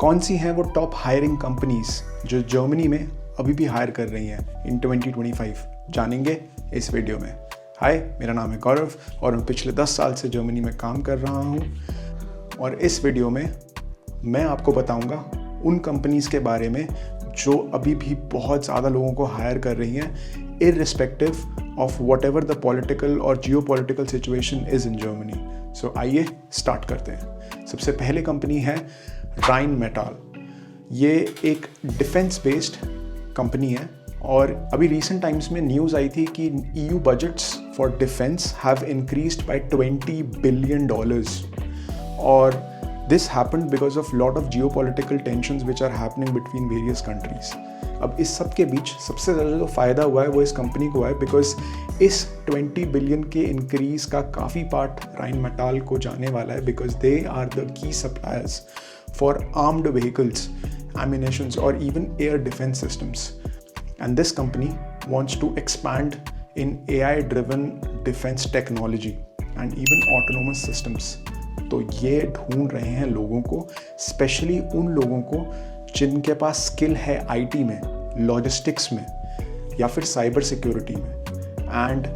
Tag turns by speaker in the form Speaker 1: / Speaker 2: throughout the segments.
Speaker 1: कौन सी हैं वो टॉप हायरिंग कंपनीज जो जर्मनी में अभी भी हायर कर रही हैं इन 2025, जानेंगे इस वीडियो में। हाय, मेरा नाम है गौरव और मैं पिछले 10 साल से जर्मनी में काम कर रहा हूँ और इस वीडियो में मैं आपको बताऊँगा उन कंपनीज़ के बारे में जो अभी भी बहुत ज़्यादा लोगों को हायर कर रही हैं irrespective of whatever the political और geopolitical situation is in Germany. So आइए स्टार्ट करते हैं। सबसे पहले कंपनी है राइन मेटाल। ये एक डिफेंस बेस्ड कंपनी है और अभी रिसेंट टाइम्स में न्यूज़ आई थी कि EU budgets for defence have increased by $20 billion और this happened because of lot of geopolitical tensions which are happening between various countries. अब इस सब के बीच सबसे ज़्यादा जो फ़ायदा हुआ है वो इस कंपनी को हुआ है बिकॉज इस 20 बिलियन के इंक्रीज़ का काफ़ी पार्ट राइन मेटाल को जाने वाला है because they are the key suppliers for armed vehicles, ammunitions or even air defense systems. And this company wants to expand in AI-driven defense technology and even autonomous systems. तो ये ढूंढ रहे हैं लोगों को, स्पेशली उन लोगों को जिनके पास स्किल है आईटी में, लॉजिस्टिक्स में या फिर साइबर सिक्योरिटी में। And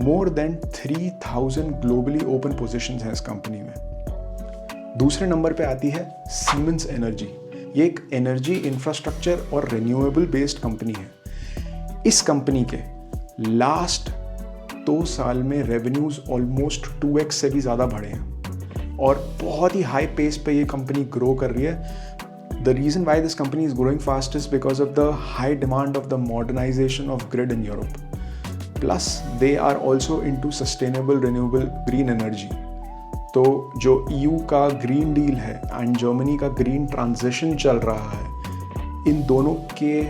Speaker 1: more than 3000 globally open positions हैं इस कंपनी में। दूसरे नंबर पे आती है सीमेंस एनर्जी। ये एक एनर्जी इंफ्रास्ट्रक्चर और रिन्यूएबल बेस्ड कंपनी है। इस कंपनी के लास्ट 2 साल में रेवेन्यूज ऑलमोस्ट 2x से भी ज़्यादा बढ़े हैं और बहुत ही हाई पेस पे ये कंपनी ग्रो कर रही है। The reason why this company is growing fast is because of the high demand of the modernisation of grid in Europe. Plus they are also into sustainable renewable green energy. तो जो EU का green deal है and Germany का green transition चल रहा है, इन दोनों के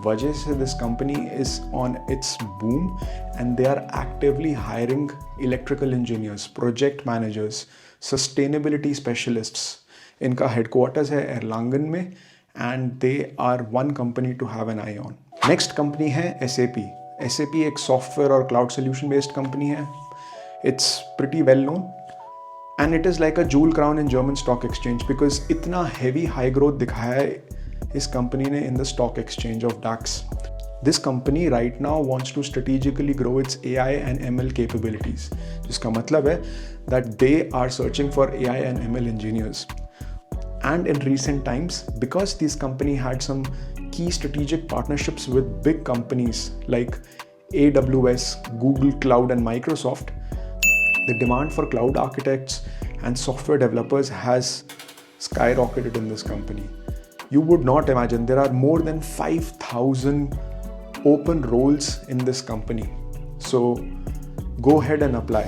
Speaker 1: वजह से this company is on its boom and they are actively hiring electrical engineers, project managers, sustainability specialists. इनका हेडक्वार्टर्स है एर्लांगन में and they are one company to have an eye on. Next company है SAP। SAP एक software और cloud solution based company है। It's pretty well known and it is like a jewel crown in German stock exchange because इतना heavy high growth दिखाया है इस कंपनी ने in the stock exchange of DAX. This company right now wants to strategically grow its AI and ML capabilities. जिसका मतलब है that they are searching for AI and ML engineers. And in recent times, because this company had some key strategic partnerships with big companies like AWS, Google Cloud and Microsoft, the demand for cloud architects and software developers has skyrocketed in this company. You would not imagine there are more than 5,000 open roles in this company. So go ahead and apply.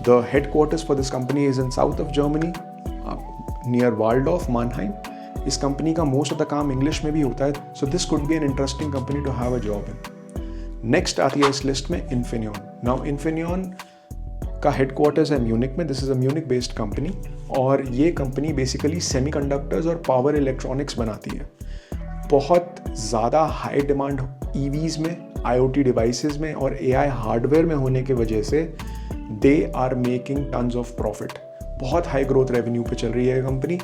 Speaker 1: The headquarters for this company is in south of Germany, near Waldorf, Mannheim. इस company का most of the काम English में भी होता है, so this could be an interesting company to have a job in. Next आती है इस लिस्ट में Infineon. Now Infineon का हेडक्वार्टर्स है म्यूनिक में। This is a Munich based company और ये कंपनी बेसिकली सेमीकंडक्टर्स और पावर इलेक्ट्रॉनिक्स बनाती है। बहुत ज़्यादा हाई डिमांड EVs में, IoT डिवाइसेस में और AI हार्डवेयर में होने की वजह से they are making tons of profit. बहुत हाई ग्रोथ रेवेन्यू पे चल रही है company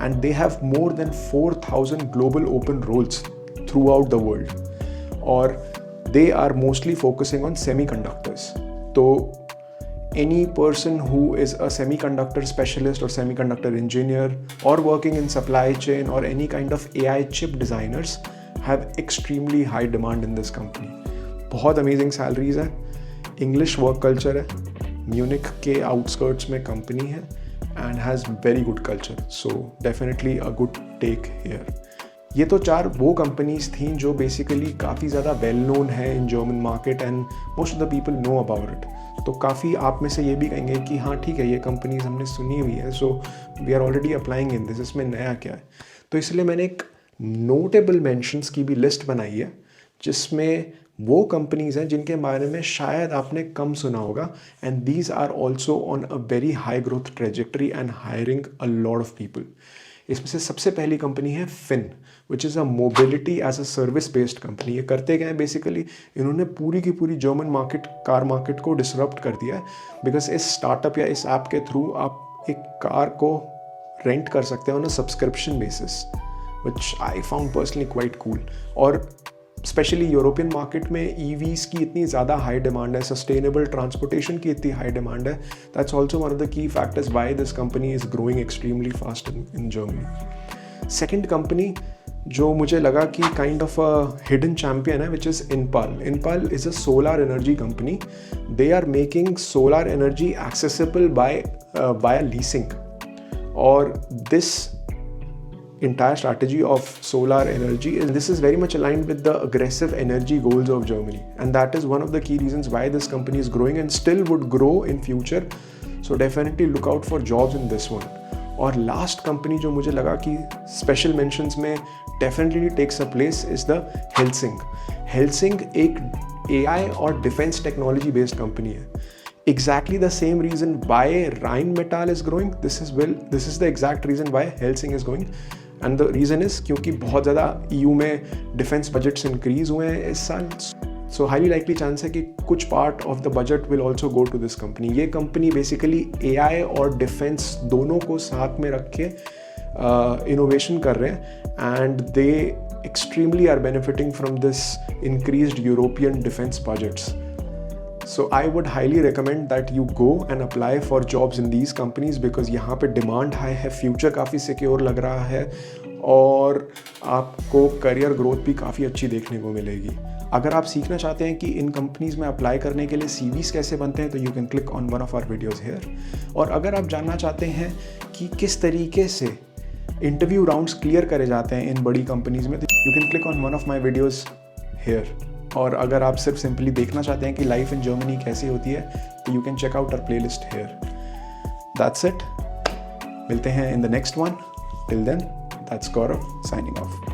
Speaker 1: and they have more than 4000 global open roles throughout the world और they are mostly focusing on semiconductors. तो any person who is a semiconductor specialist or semiconductor engineer or working in supply chain or any kind of AI chip designers have extremely high demand in this company. बहुत amazing salaries है, English work culture है, Munich के outskirts में company है and has very good culture. So definitely a good take here. ये तो 4 वो companies थी जो बेसिकली काफ़ी ज़्यादा वेल नोन है in German market and most of the people know about it. तो काफ़ी आप में से ये भी कहेंगे कि हाँ ठीक है, ये कंपनीज हमने सुनी हुई है, so we are already applying in this, इसमें नया क्या है। तो इसलिए मैंने एक नोटेबल मेंशंस की भी लिस्ट बनाई है जिसमें वो कंपनीज हैं जिनके बारे में शायद आपने कम सुना होगा and these are also on a very high growth trajectory and hiring a lot of people. इसमें से सबसे पहली कंपनी है Finn, which is a mobility as a service based company. ये करते गए बेसिकली इन्होंने पूरी की पूरी जर्मन मार्केट, कार मार्केट को डिसरप्ट कर दिया है बिकॉज इस स्टार्टअप या इस ऐप के थ्रू आप एक कार को रेंट कर सकते हैं on a subscription basis, which I found personally quite cool. और स्पेशली यूरोपियन मार्केट में EVs की इतनी ज़्यादा हाई डिमांड है, सस्टेनेबल ट्रांसपोर्टेशन की इतनी हाई डिमांड है, that's also one of the key factors why this company is growing extremely fast in Germany. Second company जो मुझे लगा कि kind of a hidden champion है, which is Enpal. Enpal is a solar energy company. They are making solar energy accessible by leasing, और this entire strategy of solar energy, and this is very much aligned with the aggressive energy goals of Germany, and that is one of the key reasons why this company is growing and still would grow in future. So definitely look out for jobs in this one. और last company जो मुझे लगा कि special mentions में definitely takes a place is the Helsing. Helsing एक AI और defence technology based company है। Exactly the same reason why Rheinmetall is growing. This is the exact reason why Helsing is growing. And the reason is क्योंकि बहुत ज़्यादा EU में defence budgets increase हुए हैं इस साल। सो हाईली लाइकली चांस है कि कुछ part of the budget will also go to this company. ये कंपनी बेसिकली AI और डिफेंस दोनों को साथ में रख के इनोवेशन कर रहे हैं, and they extremely are benefiting from this increased European defence budgets. So I would highly recommend that you go and apply for jobs in these companies, because यहाँ पे डिमांड हाई है, फ्यूचर काफ़ी secure लग रहा है, और आपको career growth भी काफ़ी अच्छी देखने को मिलेगी. अगर आप सीखना चाहते हैं कि इन कंपनीज़ में अप्लाई करने के लिए CVs कैसे बनते हैं, तो you can click on one of our videos here. और अगर आप जानना चाहते हैं कि किस तरीके से इंटरव्यू राउंड्स क्लियर करे जाते हैं इन बड़ी कंपनीज़ में, तो you can click on one of my videos here. और अगर आप सिर्फ सिंपली देखना चाहते हैं कि लाइफ इन जर्मनी कैसी होती है, तो you can check out our playlist here. That's it. मिलते हैं in the next one. Till then, that's Gaurav signing of.